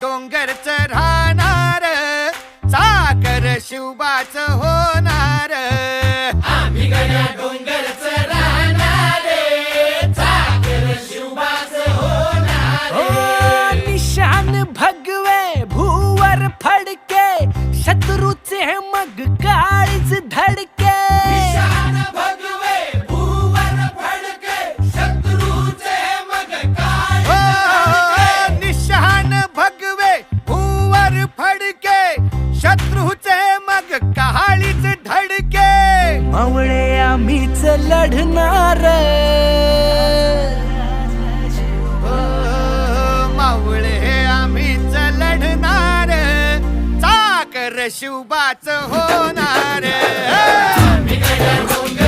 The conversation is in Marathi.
डोंगरच राहणार साकर शिवबाच होणार आम्ही गड्या डोंगरच राहणार साकर शिवबाच होणार निशान भगवे भूवर फडके शत्रूचे मग काळीच धडके निशान भगवे भूवर फडके शत्रूचे मग काळीच निशान भगवे भूवर फडके शत्रूचे मग काळीच धडके मावळे आम्हीच लढणार मावळे आम्हीच लढणार साकर शिवबाच होणार आम्ही गड्या डोंगरच